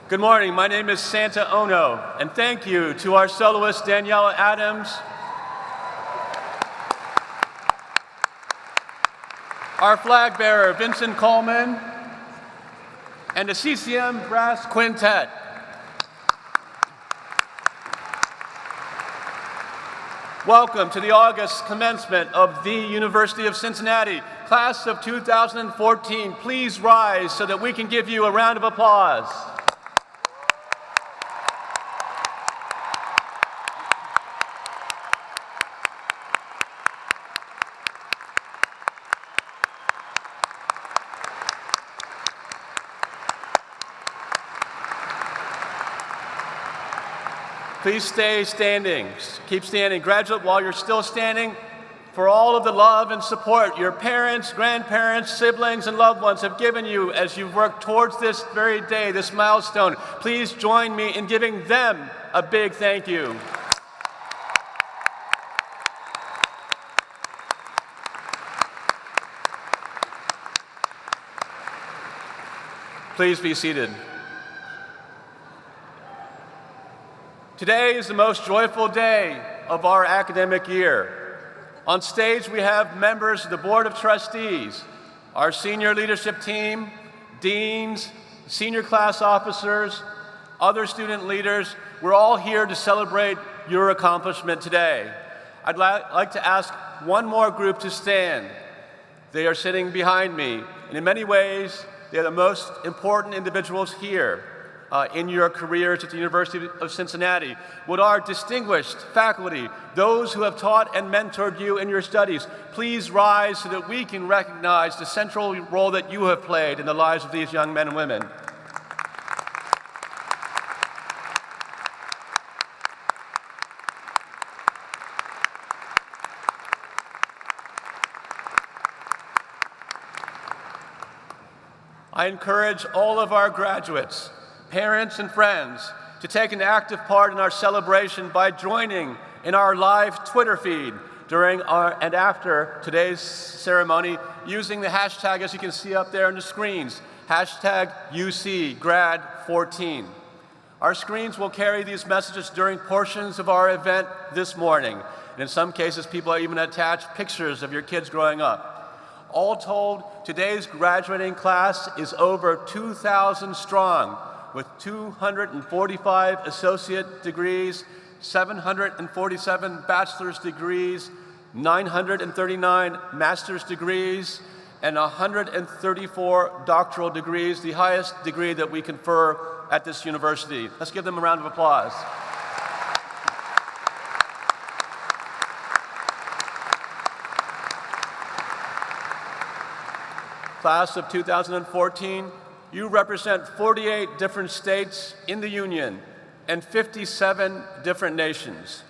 Good morning, my name is Santa Ono, and thank you to our soloist Daniela Adams, our flag bearer Vincent Coleman, and the CCM Brass Quintet. Welcome to the August commencement of the University of Cincinnati. Class of 2014, please rise so that we can give you a round of applause. Please stay standing. Keep standing. Graduate, while you're still standing, for all of the love and support your parents, grandparents, siblings, and loved ones have given you as you work towards this very day, this milestone, please join me in giving them a big thank you. Please be seated. Today is the most joyful day of our academic year. On stage, we have members of the Board of Trustees, our senior leadership team, deans, senior class officers, other student leaders. We're all here to celebrate your accomplishment today. I'd like to ask one more group to stand. They are sitting behind me, and in many ways, they're the most important individuals here. In your careers at the University of Cincinnati, would our distinguished faculty, those who have taught and mentored you in your studies, please rise so that we can recognize the central role that you have played in the lives of these young men and women. I encourage all of our graduates, parents and friends, to take an active part in our celebration by joining in our live Twitter feed during and after today's ceremony using the hashtag, as you can see up there on the screens, hashtag UCGrad14. Our screens will carry these messages during portions of our event this morning. And in some cases, people even attach pictures of your kids growing up. All told, today's graduating class is over 2,000 strong, with 245 associate degrees, 747 bachelor's degrees, 939 master's degrees, and 134 doctoral degrees, the highest degree that we confer at this university. Let's give them a round of applause. Class of 2014, you represent 48 different states in the Union and 57 different nations.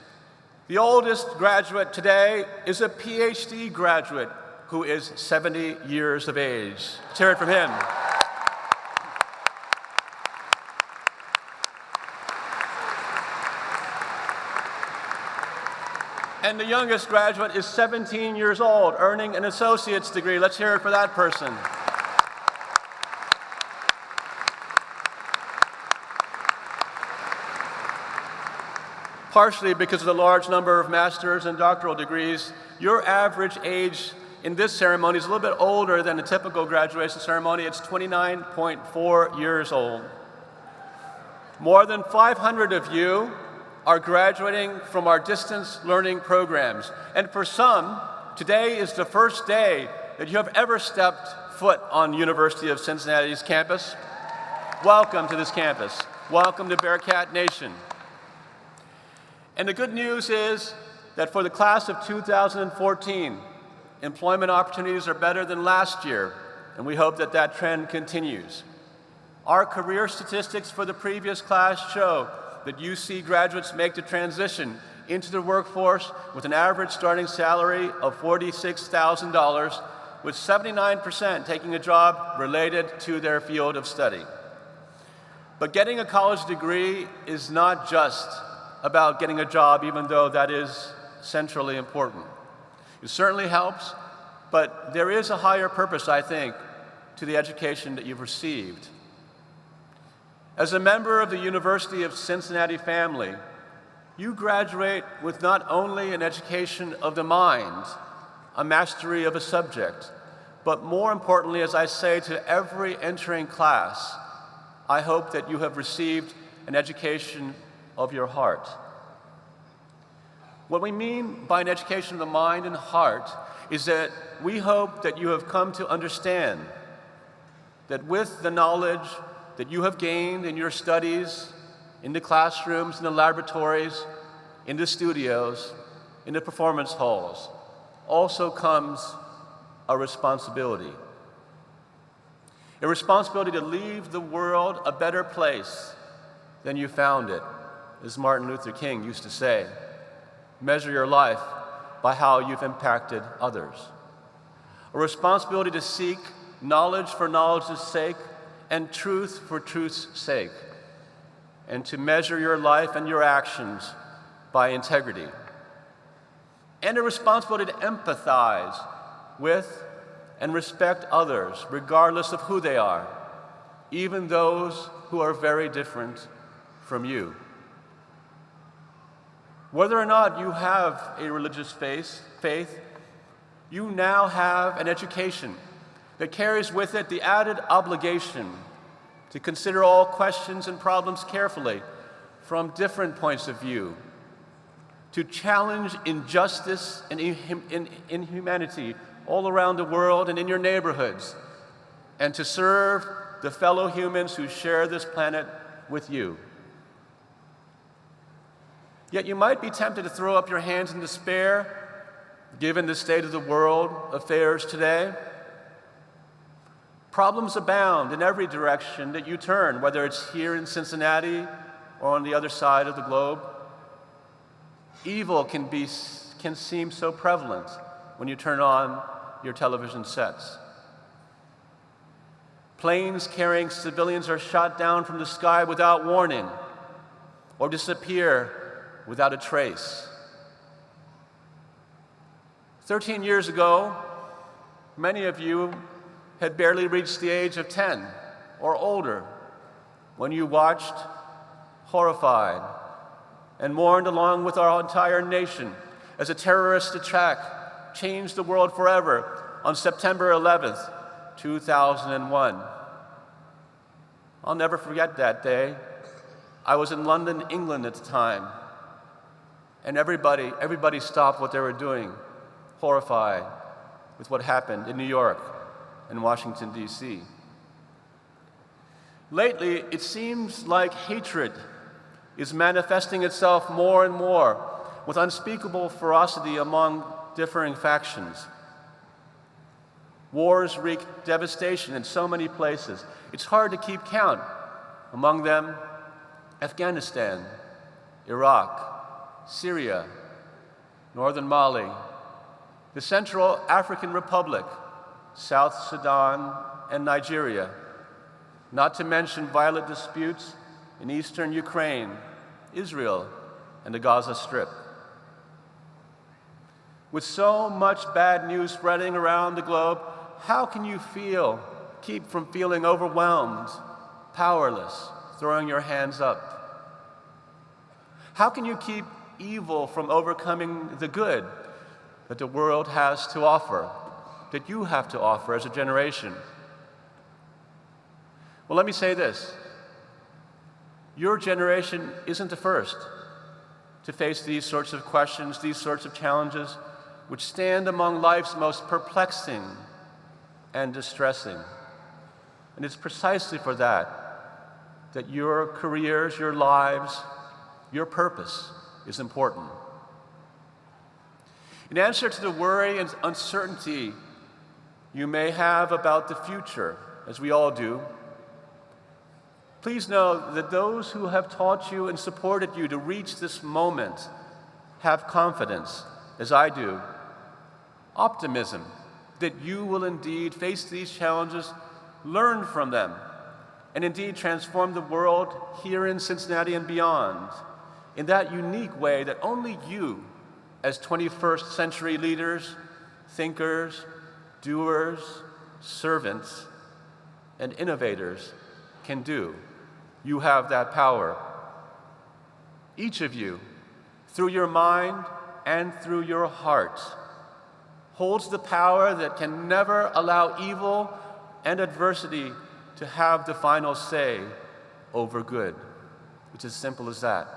The oldest graduate today is a PhD graduate who is 70 years of age. Let's hear it from him. And the youngest graduate is 17 years old, earning an associate's degree. Let's hear it for that person. Partially because of the large number of master's and doctoral degrees, your average age in this ceremony is a little bit older than a typical graduation ceremony. It's 29.4 years old. More than 500 of you are graduating from our distance learning programs. And for some, today is the first day that you have ever stepped foot on University of Cincinnati's campus. Welcome to this campus. Welcome to Bearcat Nation. And the good news is that for the class of 2014, employment opportunities are better than last year, and we hope that that trend continues. Our career statistics for the previous class show that UC graduates make the transition into the workforce with an average starting salary of $46,000, with 79% taking a job related to their field of study. But getting a college degree is not just about getting a job, even though that is centrally important. It certainly helps, but there is a higher purpose, I think, to the education that you've received. As a member of the University of Cincinnati family, you graduate with not only an education of the mind, a mastery of a subject, but more importantly, as I say to every entering class, I hope that you have received an education of your heart. What we mean by an education of the mind and heart is that we hope that you have come to understand that with the knowledge that you have gained in your studies, in the classrooms, in the laboratories, in the studios, in the performance halls, also comes a responsibility. A responsibility to leave the world a better place than you found it, as Martin Luther King used to say. Measure your life by how you've impacted others. A responsibility to seek knowledge for knowledge's sake and truth for truth's sake, and to measure your life and your actions by integrity. And a responsibility to empathize with and respect others, regardless of who they are, even those who are very different from you. Whether or not you have a religious faith, you now have an education that carries with it the added obligation to consider all questions and problems carefully from different points of view, to challenge injustice and inhumanity all around the world and in your neighborhoods, and to serve the fellow humans who share this planet with you. Yet you might be tempted to throw up your hands in despair, given the state of the world affairs today. Problems abound in every direction that you turn, whether it's here in Cincinnati or on the other side of the globe. Evil can seem so prevalent when you turn on your television sets. Planes carrying civilians are shot down from the sky without warning or disappear without a trace. 13 years ago, many of you had barely reached the age of 10 or older when you watched, horrified, and mourned along with our entire nation as a terrorist attack changed the world forever on September 11th, 2001. I'll never forget that day. I was in London, England at the time, and everybody stopped what they were doing, horrified with what happened in New York and Washington, D.C. Lately, it seems like hatred is manifesting itself more and more with unspeakable ferocity among differing factions. Wars wreak devastation in so many places. It's hard to keep count. Among them, Afghanistan, Iraq, Syria, northern Mali, the Central African Republic, South Sudan, and Nigeria, not to mention violent disputes in eastern Ukraine, Israel, and the Gaza Strip. With so much bad news spreading around the globe, how can you keep from feeling overwhelmed, powerless, throwing your hands up? How can you keep evil from overcoming the good that the world has to offer, that you have to offer as a generation? Well, let me say this. Your generation isn't the first to face these sorts of questions, these sorts of challenges, which stand among life's most perplexing and distressing. And it's precisely for that your careers, your lives, your purpose is important. In answer to the worry and uncertainty you may have about the future, as we all do, please know that those who have taught you and supported you to reach this moment have confidence, as I do, optimism that you will indeed face these challenges, learn from them, and indeed transform the world here in Cincinnati and beyond in that unique way that only you, as 21st century leaders, thinkers, doers, servants, and innovators can do. You have that power. Each of you, through your mind and through your heart, holds the power that can never allow evil and adversity to have the final say over good. It's as simple as that.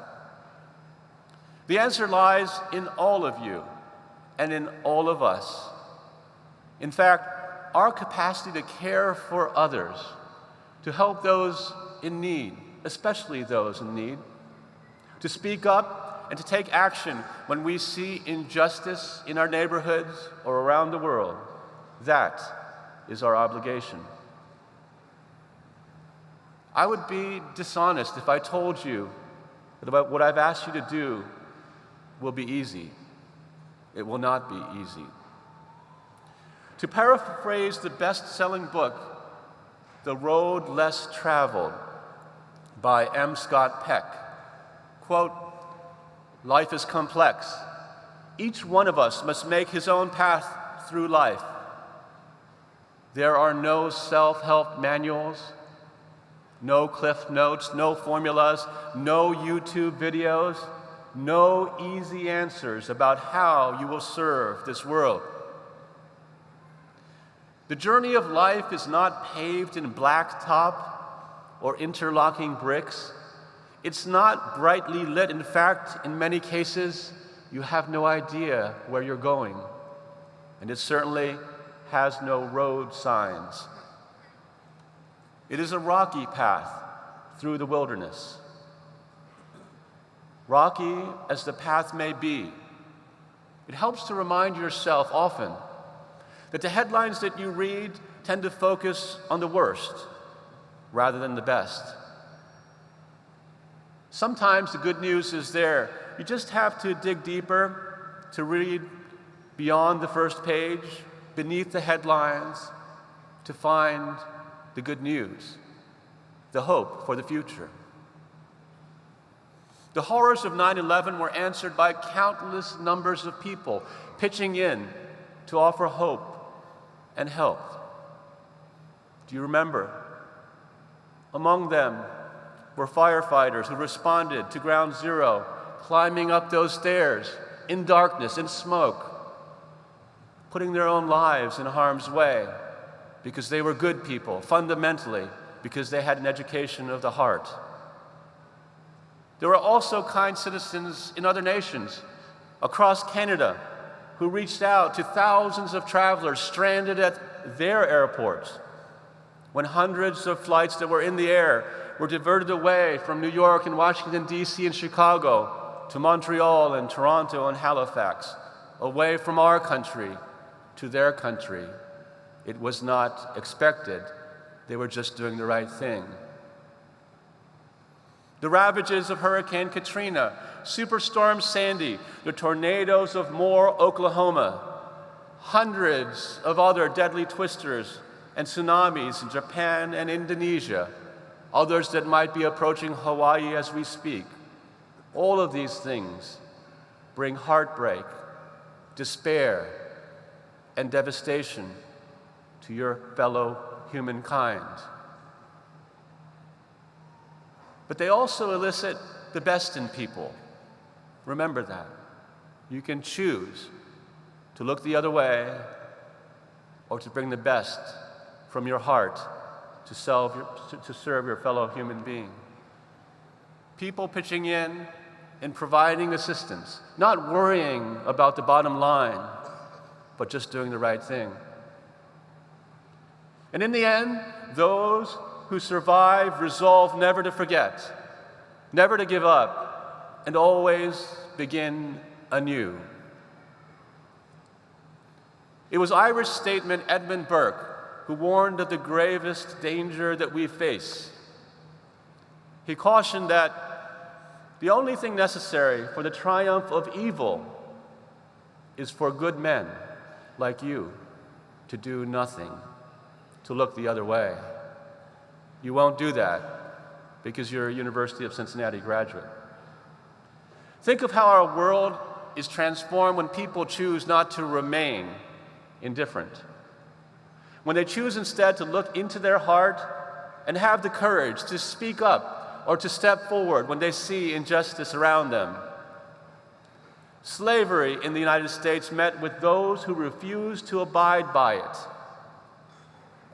The answer lies in all of you and in all of us. In fact, our capacity to care for others, to help those in need, especially those in need, to speak up and to take action when we see injustice in our neighborhoods or around the world, that is our obligation. I would be dishonest if I told you that what I've asked you to do will be easy. It will not be easy. To paraphrase the best-selling book, The Road Less Traveled, by M. Scott Peck, quote, "Life is complex. Each one of us must make his own path through life. There are no self-help manuals, no Cliff Notes, no formulas, no YouTube videos, no easy answers about how you will serve this world. The journey of life is not paved in blacktop or interlocking bricks. It's not brightly lit. In fact, in many cases, you have no idea where you're going. And it certainly has no road signs. It is a rocky path through the wilderness. Rocky as the path may be, it helps to remind yourself often that the headlines that you read tend to focus on the worst rather than the best. Sometimes the good news is there. You just have to dig deeper to read beyond the first page, beneath the headlines, to find the good news, the hope for the future. The horrors of 9/11 were answered by countless numbers of people pitching in to offer hope and help. Do you remember? Among them were firefighters who responded to Ground Zero, climbing up those stairs in darkness, in smoke, putting their own lives in harm's way because they were good people, fundamentally because they had an education of the heart. There were also kind citizens in other nations across Canada who reached out to thousands of travelers stranded at their airports when hundreds of flights that were in the air were diverted away from New York and Washington, D.C. and Chicago to Montreal and Toronto and Halifax, away from our country to their country. It was not expected. They were just doing the right thing. The ravages of Hurricane Katrina, Superstorm Sandy, the tornadoes of Moore, Oklahoma, hundreds of other deadly twisters and tsunamis in Japan and Indonesia, others that might be approaching Hawaii as we speak. All of these things bring heartbreak, despair, and devastation to your fellow humankind. But they also elicit the best in people. Remember that. You can choose to look the other way or to bring the best from your heart to serve your fellow human being. People pitching in and providing assistance, not worrying about the bottom line, but just doing the right thing. And in the end, those who survive resolve never to forget, never to give up, and always begin anew. It was Irish statesman Edmund Burke who warned of the gravest danger that we face. He cautioned that the only thing necessary for the triumph of evil is for good men like you to do nothing, to look the other way. You won't do that because you're a University of Cincinnati graduate. Think of how our world is transformed when people choose not to remain indifferent. When they choose instead to look into their heart and have the courage to speak up or to step forward when they see injustice around them. Slavery in the United States met with those who refused to abide by it.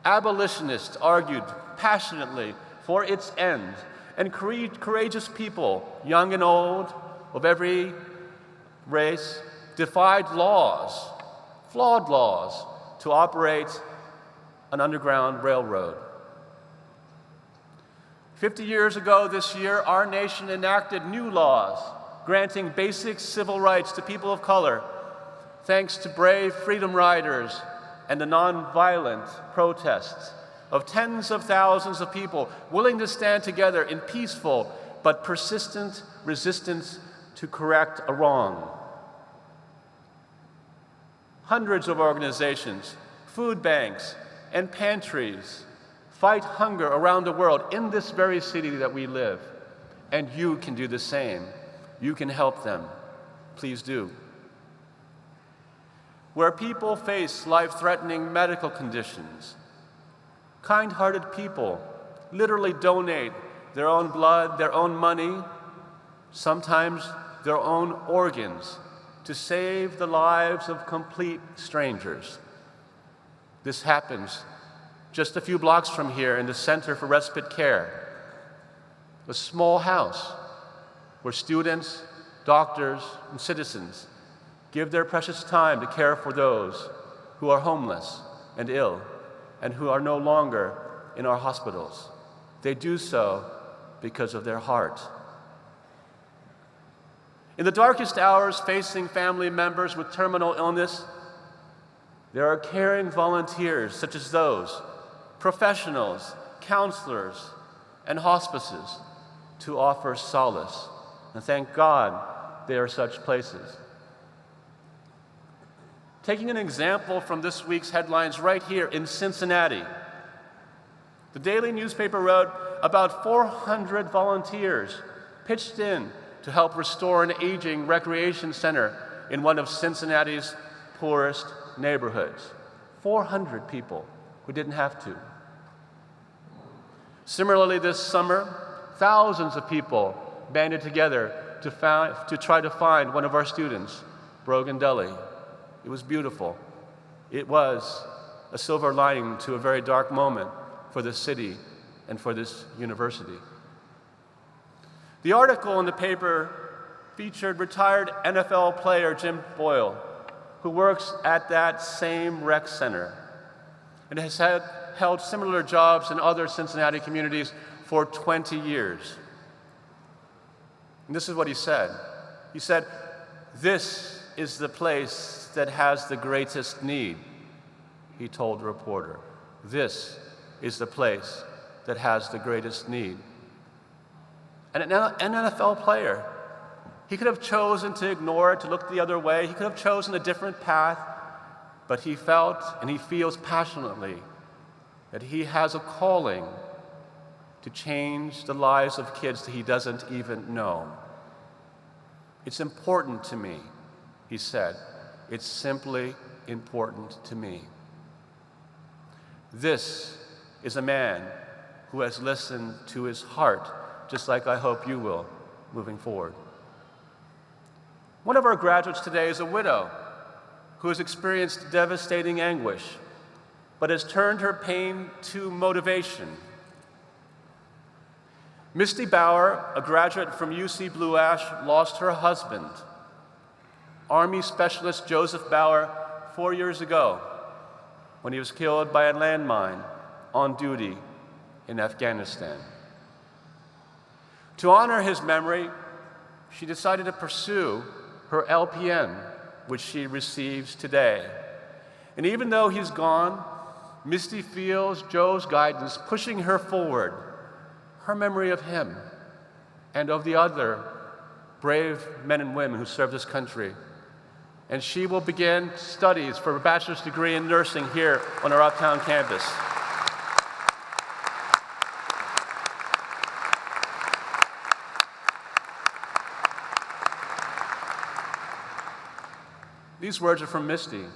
Abolitionists argued passionately for its end, and courageous people, young and old, of every race, defied laws, flawed laws, to operate an underground railroad. 50 years ago this year, our nation enacted new laws granting basic civil rights to people of color, thanks to brave freedom riders and the nonviolent protests of tens of thousands of people willing to stand together in peaceful but persistent resistance to correct a wrong. Hundreds of organizations, food banks, and pantries fight hunger around the world in this very city that we live, and you can do the same. You can help them. Please do. Where people face life-threatening medical conditions, kind-hearted people literally donate their own blood, their own money, sometimes their own organs to save the lives of complete strangers. This happens just a few blocks from here in the Center for Respite Care, a small house where students, doctors, and citizens give their precious time to care for those who are homeless and ill and who are no longer in our hospitals. They do so because of their heart. In the darkest hours facing family members with terminal illness, there are caring volunteers such as those, professionals, counselors, and hospices to offer solace. And thank God there are such places. Taking an example from this week's headlines right here in Cincinnati, the daily newspaper wrote about 400 volunteers pitched in to help restore an aging recreation center in one of Cincinnati's poorest neighborhoods. 400 people who didn't have to. Similarly, this summer, thousands of people banded together to try to find one of our students, Brogan Deli. It was beautiful. It was a silver lining to a very dark moment for this city and for this university. The article in the paper featured retired NFL player Jim Boyle, who works at that same rec center and has held similar jobs in other Cincinnati communities for 20 years. And this is what he said. He said, "This is the place that has the greatest need," he told the reporter. "This is the place that has the greatest need." And an NFL player, he could have chosen to ignore it, to look the other way. He could have chosen a different path, but he felt and he feels passionately that he has a calling to change the lives of kids that he doesn't even know. "It's important to me," he said. "It's simply important to me." This is a man who has listened to his heart, just like I hope you will moving forward. One of our graduates today is a widow who has experienced devastating anguish, but has turned her pain to motivation. Misty Bauer, a graduate from UC Blue Ash, lost her husband, Army Specialist Joseph Bauer, 4 years ago when he was killed by a landmine on duty in Afghanistan. To honor his memory, she decided to pursue her LPN, which she receives today. And even though he's gone, Misty feels Joe's guidance pushing her forward, her memory of him and of the other brave men and women who served this country. And she will begin studies for a bachelor's degree in nursing here on our Uptown campus. These words are from Misty.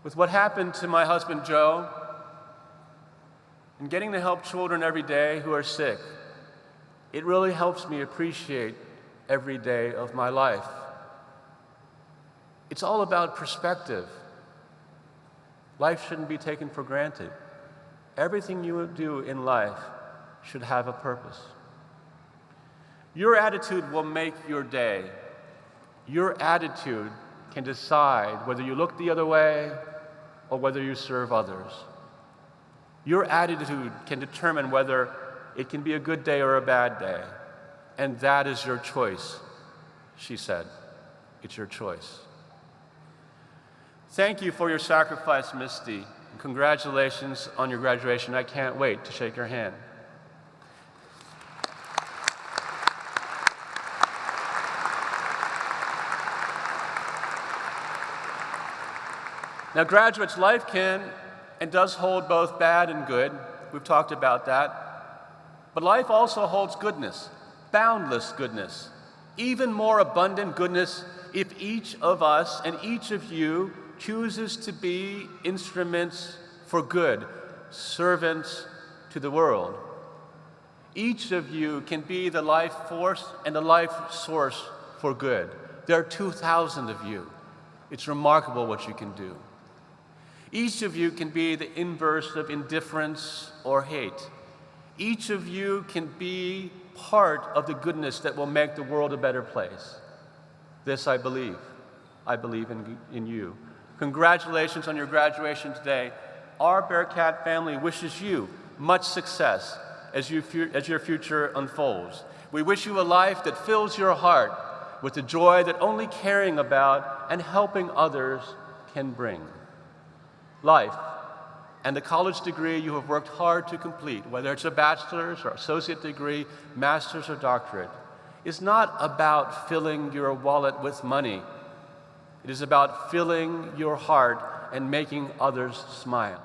"With what happened to my husband Joe, and getting to help children every day who are sick, it really helps me appreciate every day of my life. It's all about perspective. Life shouldn't be taken for granted. Everything you do in life should have a purpose. Your attitude will make your day. Your attitude can decide whether you look the other way or whether you serve others. Your attitude can determine whether it can be a good day or a bad day. And that is your choice, she said. It's your choice. Thank you for your sacrifice, Misty. And congratulations on your graduation. I can't wait to shake your hand. Now, graduates, life can and does hold both bad and good. We've talked about that. But life also holds goodness, boundless goodness, even more abundant goodness if each of us and each of you chooses to be instruments for good, servants to the world. Each of you can be the life force and the life source for good. There are 2,000 of you. It's remarkable what you can do. Each of you can be the inverse of indifference or hate. Each of you can be part of the goodness that will make the world a better place. This I believe. I believe in you. Congratulations on your graduation today. Our Bearcat family wishes you much success as your future unfolds. We wish you a life that fills your heart with the joy that only caring about and helping others can bring. Life and the college degree you have worked hard to complete, whether it's a bachelor's or associate degree, master's or doctorate, is not about filling your wallet with money. It is about filling your heart and making others smile.